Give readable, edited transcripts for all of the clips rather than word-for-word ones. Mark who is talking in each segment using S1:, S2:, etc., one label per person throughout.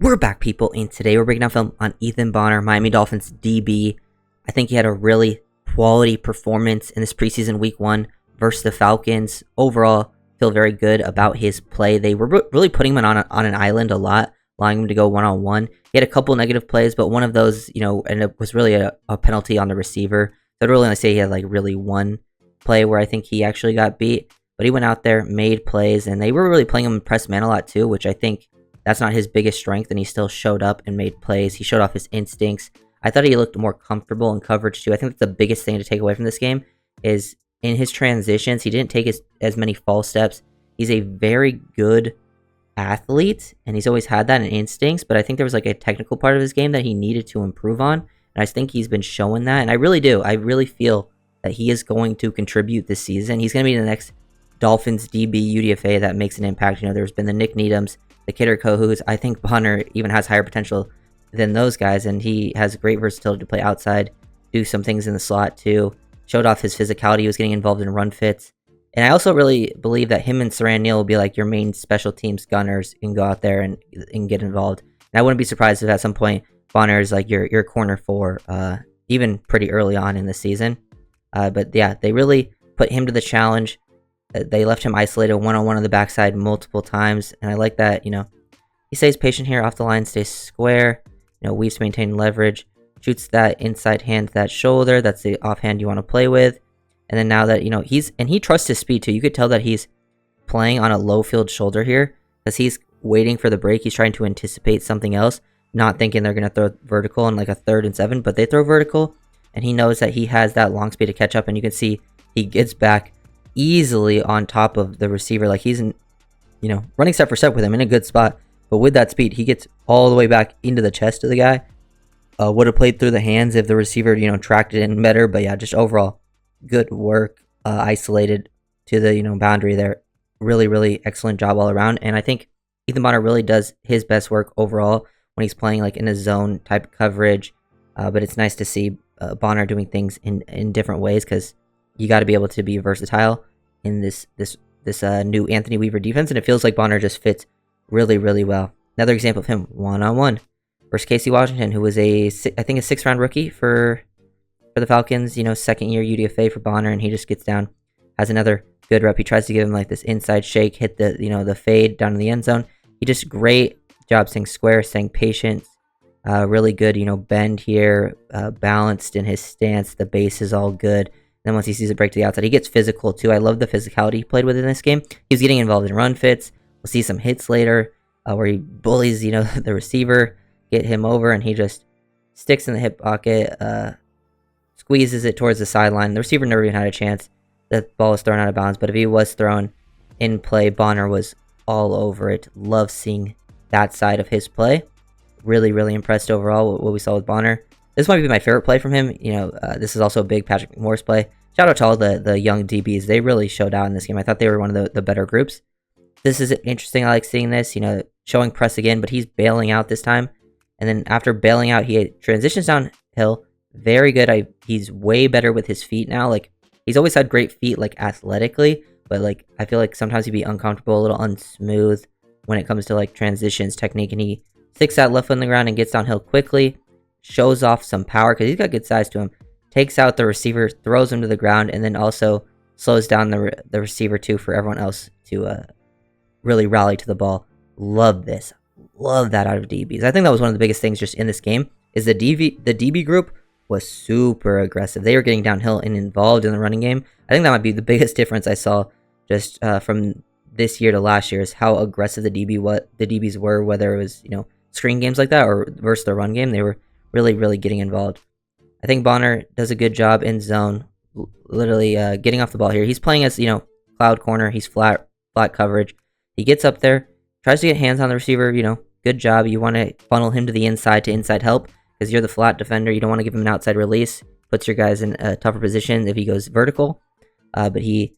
S1: We're back, people, and today we're breaking down film on Ethan Bonner, Miami Dolphins DB. I think he had a really quality performance in this preseason week 1 versus the Falcons. Overall, feel very good about his play. They were really putting him on an island a lot, allowing him to go one-on-one. He had a couple negative plays, but one of those, and it was really a penalty on the receiver. So I'd really only say he had like really one play where I think he actually got beat. But he went out there, made plays, and they were really playing him in press man a lot too, which I think that's not his biggest strength, and he still showed up and made plays. He showed off his instincts. I thought he looked more comfortable in coverage too. I think that's the biggest thing to take away from this game is in his transitions, he didn't take as many false steps. He's a very good athlete, and he's always had that in instincts, but I think there was like a technical part of his game that he needed to improve on, and I think he's been showing that, and I really do. I really feel that he is going to contribute this season. He's going to be the next Dolphins DB UDFA that makes an impact. There's been the Nick Needhams, the Kidder Kohus. I think Bonner even has higher potential than those guys, and he has great versatility to play outside, do some things in the slot too. Showed off his physicality. He was getting involved in run fits. And I also really believe that him and Saran Neal will be like your main special teams gunners and go out there and get involved. And I wouldn't be surprised if at some point Bonner is like your corner 4, even pretty early on in the season. But yeah, they really put him to the challenge. They left him isolated one-on-one on the backside multiple times, and I like that. He stays patient here off the line, stays square. Weaves to maintain leverage, shoots that inside hand to that shoulder. That's the offhand you want to play with. And then now that he trusts his speed too. You could tell that he's playing on a low field shoulder here because he's waiting for the break. He's trying to anticipate something else, not thinking they're gonna throw vertical on like a 3rd and 7, but they throw vertical, and he knows that he has that long speed to catch up. And you can see he gets back easily on top of the receiver, like he's running step for step with him in a good spot, but with that speed he gets all the way back into the chest of the guy. Would have played through the hands if the receiver tracked it in better, but yeah, just overall good work, isolated to the boundary there. Really excellent job all around, and I think Ethan Bonner really does his best work overall when he's playing like in a zone type coverage, but it's nice to see Bonner doing things in different ways, because you got to be able to be versatile in this new Anthony Weaver defense, and it feels like Bonner just fits really well. Another example of him one-on-one versus Casey Washington, who was I think a 6th-round rookie for the Falcons. Second year UDFA for Bonner, and he just gets down, has another good rep. He tries to give him like this inside shake, hit the the fade down in the end zone. He just great job staying square, staying patient. Really good bend here, balanced in his stance. The base is all good. Then once he sees a break to the outside, he gets physical too. I love the physicality he played with in this game. He's getting involved in run fits. We'll see some hits later where he bullies, the receiver, get him over, and he just sticks in the hip pocket, squeezes it towards the sideline. The receiver never even had a chance. The ball was thrown out of bounds, but if he was thrown in play, Bonner was all over it. Love seeing that side of his play. Really impressed overall with what we saw with Bonner. This might be my favorite play from him. This is also a big Patrick McMorris play. Shout out to all the young DBs. They really showed out in this game. I thought they were one of the better groups. This is interesting. I like seeing this, showing press again, but he's bailing out this time. And then after bailing out, he transitions downhill. Very good. He's way better with his feet now. Like, he's always had great feet, like, athletically. But, like, I feel like sometimes he'd be uncomfortable, a little unsmooth when it comes to, like, transitions, technique. And he sticks that left foot on the ground and gets downhill quickly. Shows off some power because he's got good size to him. Takes out the receiver, throws him to the ground, and then also slows down the receiver too for everyone else to really rally to the ball. Love this. Love that out of DBs. I think that was one of the biggest things just in this game is the DB group was super aggressive. They were getting downhill and involved in the running game. I think that might be the biggest difference I saw just from this year to last year is how aggressive the DBs were, whether it was screen games like that or versus the run game. They were really getting involved. I think Bonner does a good job in zone, literally getting off the ball here. He's playing as cloud corner. He's flat coverage. He gets up there, tries to get hands on the receiver. Good job. You want to funnel him to the inside help because you're the flat defender. You don't want to give him an outside release. Puts your guys in a tougher position if he goes vertical. But he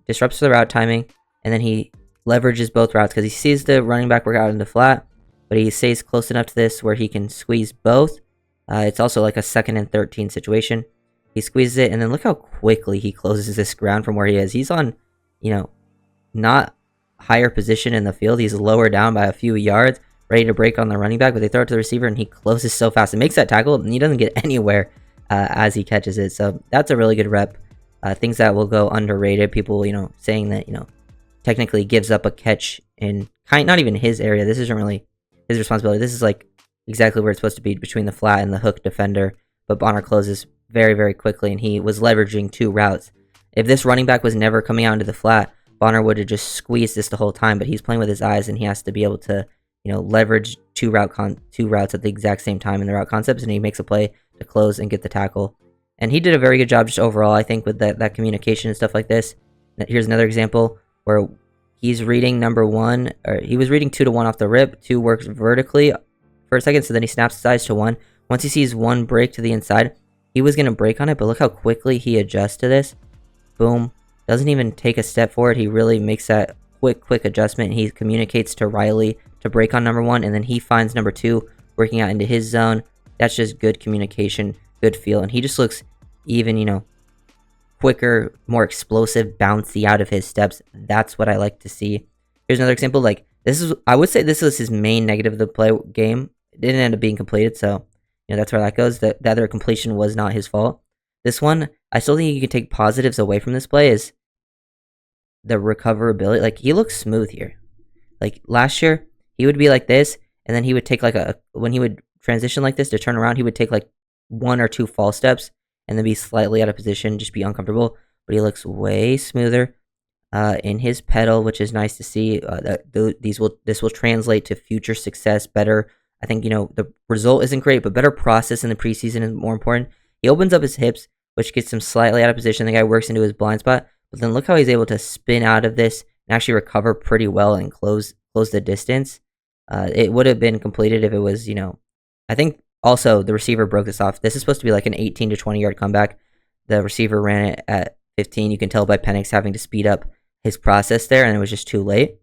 S1: disrupts the route timing, and then he leverages both routes because he sees the running back work out into flat. But he stays close enough to this where he can squeeze both. It's also like a 2nd and 13 situation. He squeezes it, and then look how quickly he closes this ground from where he is. He's on, not higher position in the field. He's lower down by a few yards, ready to break on the running back, but they throw it to the receiver and he closes so fast. It makes that tackle and he doesn't get anywhere as he catches it. So that's a really good rep. Things that will go underrated. People, saying that, technically gives up a catch in not even his area. This isn't really his responsibility. This is like exactly where it's supposed to be, between the flat and the hook defender. But Bonner closes very, very quickly, and he was leveraging 2 routes. If this running back was never coming out into the flat, Bonner would have just squeezed this the whole time, but he's playing with his eyes, and he has to be able to, leverage 2 routes at the exact same time in the route concepts, and he makes a play to close and get the tackle. And he did a very good job just overall, I think, with that communication and stuff like this. Here's another example where he's reading number 1, or he was reading 2 to 1 off the rip. 2 works vertically for a second, so then he snaps his eyes to 1. Once he sees 1 break to the inside, he was going to break on it, but look how quickly he adjusts to this. Boom. Doesn't even take a step forward. He really makes that quick adjustment. He communicates to Riley to break on number 1, and then he finds number 2 working out into his zone. That's just good communication, good feel, and he just looks even, quicker, more explosive, bouncy out of his steps. That's what I like to see. Here's another example. Like, I would say this is his main negative of the play game. It didn't end up being completed, so that's where that goes. The other completion was not his fault. This one, I still think you can take positives away from this play, is the recoverability. Like, he looks smooth here. Like, last year, he would be like this, and then he would take when he would transition like this to turn around, he would take like 1 or 2 false steps and then be slightly out of position, just be uncomfortable. But he looks way smoother in his pedal, which is nice to see. This will translate to future success better. I think, the result isn't great, but better process in the preseason is more important. He opens up his hips, which gets him slightly out of position. The guy works into his blind spot, but then look how he's able to spin out of this and actually recover pretty well and close the distance. It would have been completed if it was, I think also the receiver broke this off. This is supposed to be like an 18 to 20 yard comeback. The receiver ran it at 15. You can tell by Penix having to speed up his process there, and it was just too late.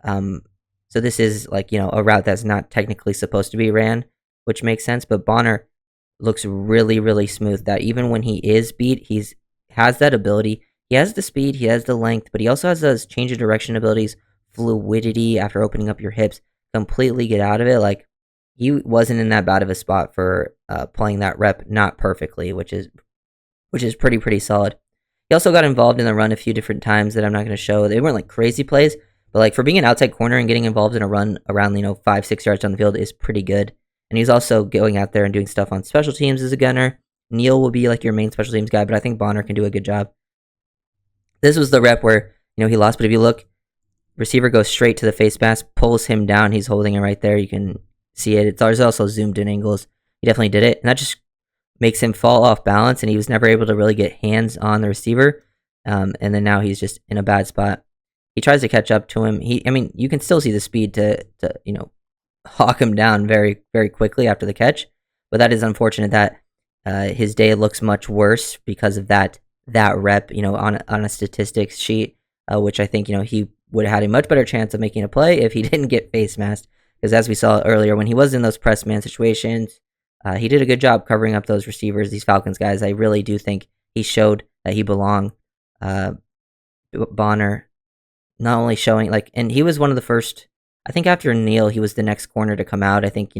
S1: So this is like, a route that's not technically supposed to be ran, which makes sense. But Bonner looks really, really smooth. That even when he is beat, has that ability. He has the speed, he has the length, but he also has those change of direction abilities, fluidity after opening up your hips, completely get out of it. Like, he wasn't in that bad of a spot for playing that rep not perfectly, which is pretty solid. He also got involved in the run a few different times that I'm not going to show. They weren't like crazy plays, but like for being an outside corner and getting involved in a run around 5-6 yards down the field is pretty good. And he's also going out there and doing stuff on special teams as a gunner. Neal will be like your main special teams guy, but I think Bonner can do a good job. This was the rep where he lost, but if you look, receiver goes straight to the face mask, pulls him down. He's holding it right there. You can see it. There's also zoomed in angles. He definitely did it, and that just makes him fall off balance, and he was never able to really get hands on the receiver. And then now he's just in a bad spot. He tries to catch up to him. You can still see the speed to hawk him down very, very quickly after the catch, but that is unfortunate that his day looks much worse because of that rep, on a statistics sheet, which I think, he would have had a much better chance of making a play if he didn't get face masked. Because as we saw earlier, when he was in those press man situations, he did a good job covering up those receivers, these Falcons guys. I really do think he showed that he belonged. Bonner not only showing, and he was one of the first, I think after Neal, he was the next corner to come out. I think,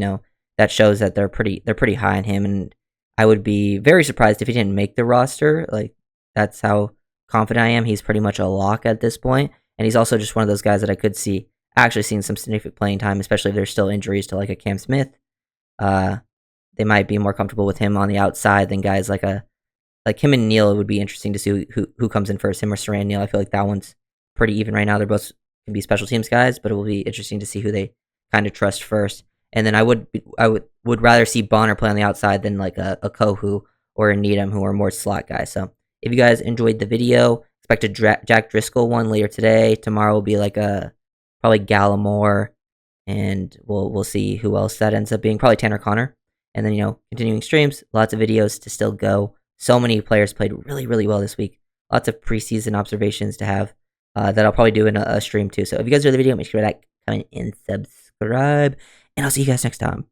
S1: that shows that they're pretty high on him, and I would be very surprised if he didn't make the roster. Like, that's how confident I am. He's pretty much a lock at this point, and he's also just one of those guys that I could see actually seeing some significant playing time, especially if there's still injuries to like a Cam Smith. They might be more comfortable with him on the outside than guys like him and Neal. It would be interesting to see who comes in first, him or Saran Neal. I feel like that one's pretty even right now. They're both can be special teams guys, but it will be interesting to see who they kind of trust first. And then I would rather see Bonner play on the outside than like a Kohu or a Needham, who are more slot guys. So if you guys enjoyed the video, expect a Jack Driscoll one later today. Tomorrow will be like probably Gallimore, and we'll see who else that ends up being. Probably Tanner Connor. And then, continuing streams, lots of videos to still go. So many players played really, really well this week. Lots of preseason observations to have that I'll probably do in a stream too. So if you guys enjoyed the video, make sure to like, comment, and subscribe. And I'll see you guys next time.